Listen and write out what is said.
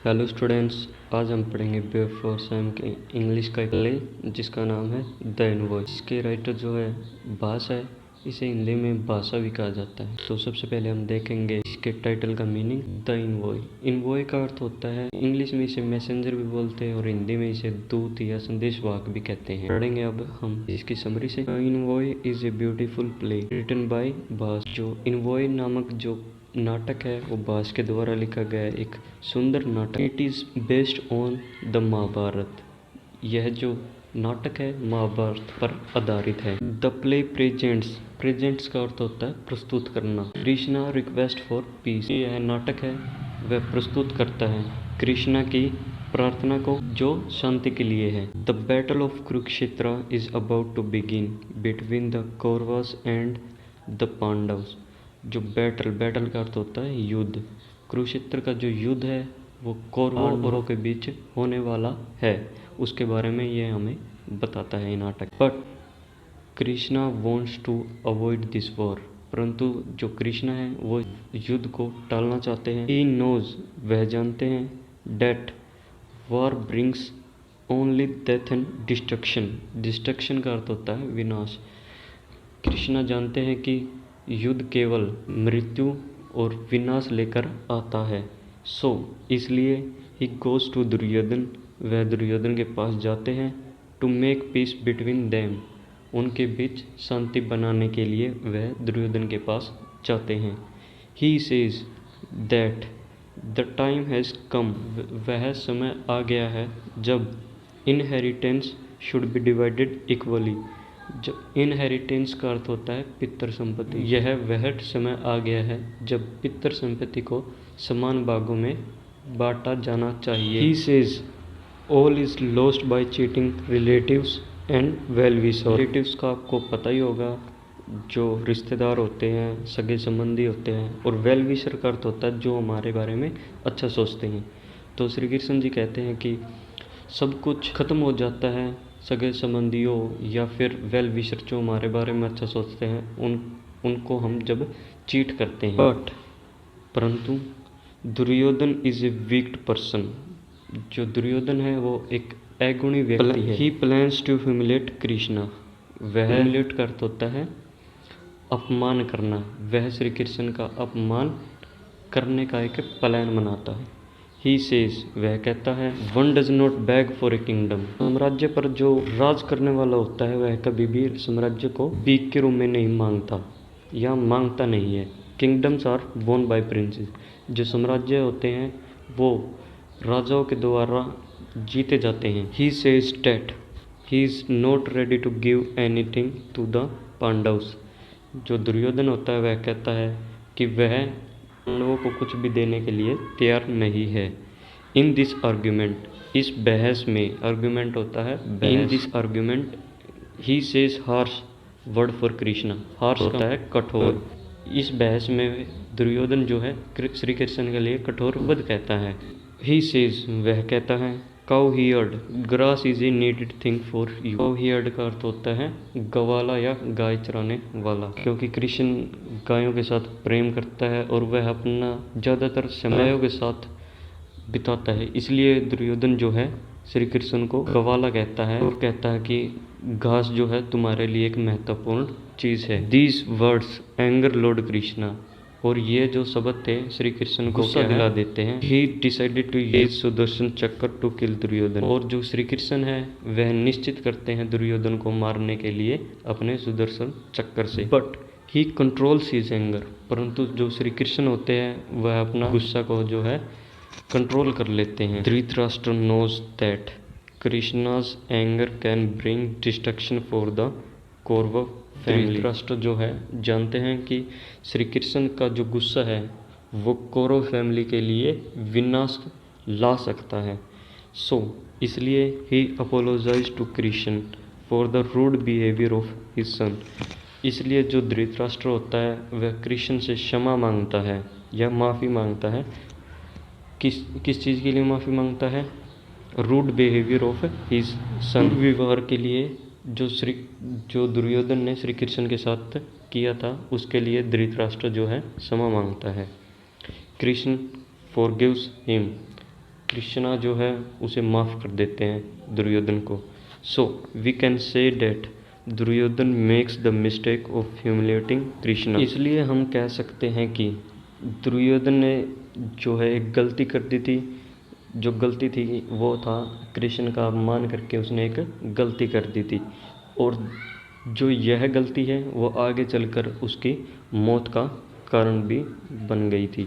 Hello students, आज हम पढ़ेंगे B4 सेम के इंग्लिश का एक प्ले जिसका नाम है द इनवॉय। इसके राइटर जो है भास है। इसे हिंदी में भाषा भी कहा जाता है। तो सबसे पहले हम देखेंगे इसके टाइटल का मीनिंग। द इनवॉय, इनवॉय का अर्थ होता है, इंग्लिश में इसे मैसेंजर भी बोलते हैं और हिंदी में इसे दूत या संदेशवाहक भी कहते हैं। पढ़ेंगे अब हम इसकी समरी से। Envoy is a beautiful play written by Bhasa. जो इनवॉय नामक जो नाटक है वो भास के द्वारा लिखा गया एक सुंदर नाटक। It is based on the Mahabharata. यह जो नाटक है महाभारत पर आधारित है। द प्ले प्रेजेंट्स का अर्थ होता है प्रस्तुत करना। कृष्णा रिक्वेस्ट फॉर पीस, यह नाटक है वह प्रस्तुत करता है कृष्णा की प्रार्थना को जो शांति के लिए है। The battle of Kurukshetra is about to begin between the Kauravas and the Pandavas. जो बैटल का अर्थ होता है युद्ध। कुरुक्षेत्र का जो युद्ध है वो कौरवों के बीच होने वाला है, उसके बारे में ये हमें बताता है नाटक। But Krishna wants to avoid this war, परंतु जो कृष्णा है वो युद्ध को टालना चाहते हैं। ही नोज, वह जानते हैं, that war brings only death and destruction का अर्थ होता है विनाश। कृष्णा जानते हैं कि युद्ध केवल मृत्यु और विनाश लेकर आता है। सो इसलिए ही गोज टू दुर्योधन, वह दुर्योधन के पास जाते हैं। To make peace between them, उनके बीच शांति बनाने के लिए वह दुर्योधन के पास जाते हैं। He says that the time has come, वह समय आ गया है जब inheritance should be divided equally. जब इनहेरिटेंस का अर्थ होता है पितृ संपत्ति, यह वह समय आ गया है जब पितृ संपत्ति को समान भागों में बांटा जाना चाहिए। He says all is lost by cheating relatives and well wisher. Relatives का आपको पता ही होगा, जो रिश्तेदार होते हैं, सगे संबंधी होते हैं, और वेल विशर का अर्थ होता है जो हमारे बारे में अच्छा सोचते हैं। तो श्री कृष्ण जी कहते हैं कि सब कुछ खत्म हो जाता है सगे संबंधियों या फिर वेल विशर जो हमारे बारे में अच्छा सोचते हैं उनको हम जब चीट करते हैं। बट परंतु Duryodhan is a weak person, जो दुर्योधन है वो एक अगुणी व्यक्ति है। He plans to humiliate Krishna, वह ह्यूमिलेट का अर्थ होता है अपमान करना। वह श्री कृष्ण का अपमान करने का एक प्लान बनाता है। ही सेज, वह कहता है, one does not bag for a kingdom, साम्राज्य पर जो राज करने वाला होता है वह कभी भी साम्राज्य को भीख के रूप में नहीं मांगता या मांगता नहीं है। किंगडम्स आर वोन बाय प्रिंसेस, जो साम्राज्य होते हैं वो राजाओं के द्वारा जीते जाते हैं। He says that he is not ready to give anything to the Pandavas, जो दुर्योधन होता है वह कहता है कि वह पांडवों को कुछ भी देने के लिए तैयार नहीं है। इन दिस आर्ग्यूमेंट, इस बहस में, आर्ग्यूमेंट होता है बहस। In this argument he says harsh word for Krishna, harsh होता है कठोर। इस बहस में दुर्योधन जो है श्री कृष्ण के लिए कठोर वध कहता है। ही सेज, वह कहता है, cow heard grass is a needed thing for you. Cow heard का अर्थ होता है गवाला या गाय चराने वाला, क्योंकि कृष्ण गायों के साथ प्रेम करता है और वह अपना ज़्यादातर समय के साथ बिताता है, इसलिए दुर्योधन जो है श्री कृष्ण को गवाला कहता है और कहता है कि घास जो है तुम्हारे लिए एक महत्वपूर्ण चीज़ है। These words anger Lord Krishna, और ये जो शब्द थे श्री कृष्ण को गुस्सा दिला देते हैं। He decided to use Sudarshan Chakra to किल दुर्योधन, और जो श्री कृष्ण है वह निश्चित करते हैं दुर्योधन को मारने के लिए अपने सुदर्शन चक्र से। But he controls his anger, परंतु जो श्री कृष्ण होते हैं वह अपना गुस्सा को जो है कंट्रोल कर लेते हैं। Dhritarashtra knows that Krishna's anger can bring destruction for the Kaurava family. Dhritarashtra जो है जानते हैं कि श्री कृष्ण का जो गुस्सा है वो कौरव फैमिली के लिए विनाश ला सकता है। सो इसलिए he apologise to Krishna for the rude behaviour of his son. इसलिए जो धृतराष्ट्र होता है वह कृष्ण से क्षमा मांगता है या माफ़ी मांगता है। किस चीज़ के लिए माफ़ी मांगता है? Rude behaviour of his son, व्यवहार के लिए जो दुर्योधन ने श्री कृष्ण के साथ किया था उसके लिए धृतराष्ट्र जो है क्षमा मांगता है। कृष्ण फॉरगिव्स हिम, कृष्णा जो है उसे माफ़ कर देते हैं दुर्योधन को। So we can say that Duryodhan makes the mistake of humiliating Krishna. इसलिए हम कह सकते हैं कि दुर्योधन ने जो है एक गलती कर दी थी। जो गलती थी वो था कृष्ण का अपमान करके उसने एक गलती कर दी थी, और जो यह गलती है वो आगे चलकर उसकी मौत का कारण भी बन गई थी।